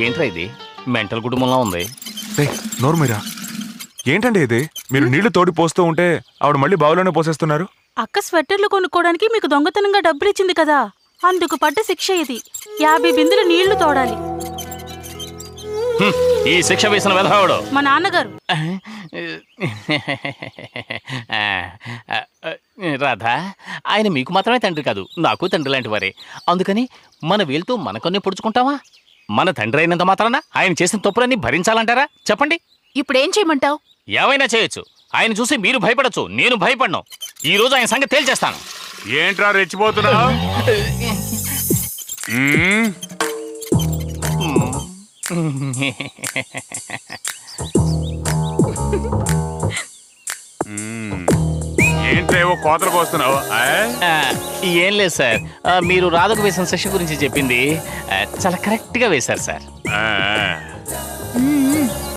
ఏంట్రా ఇది మెంటల్ కుటుంబంలో ఉంది. నోర్మీరా, ఏంటండి ఇది? మీరు నీళ్లు తోడి పోస్తూ ఉంటే ఆవిడ మళ్ళీ బావులోనే పోసేస్తున్నారు. అక్క స్వెట్టర్లు కొనుక్కోవడానికి మీకు దొంగతనంగా డబ్బులిచ్చింది కదా, అందుకు పడ్డ శిక్ష ఇది. 50 బిందులు నీళ్లు తోడాలి. ఈ శిక్ష వేసిన వెధవాడు మా నాన్నగారు. రాధా, ఆయన మీకు మాత్రమే తండ్రి కాదు, నాకు తండ్రి లాంటి వారే. అందుకని మన వేలుతో మన కొన్నే పొడుచుకుంటావా? మన తండ్రి అయినంత మాత్రాన ఆయన చేసిన తప్పులన్నీ భరించాలంటారా? చెప్పండి. ఇప్పుడేం చేయమంటావు? ఏమైనా చేయొచ్చు. ఆయన చూసి మీరు భయపడచ్చు, నేను భయపడను. ఈ రోజు ఆయన సంగతి తేల్చేస్తాను. ఏంట్రా రెచ్చిపోతున్నావు? ఏంట్రేవో కోతలకు వస్తున్నావు? ఏం లేదు సార్, మీరు రాధకు వేసిన శిక్ష గురించి చెప్పింది చాలా కరెక్ట్గా వేశారు సార్.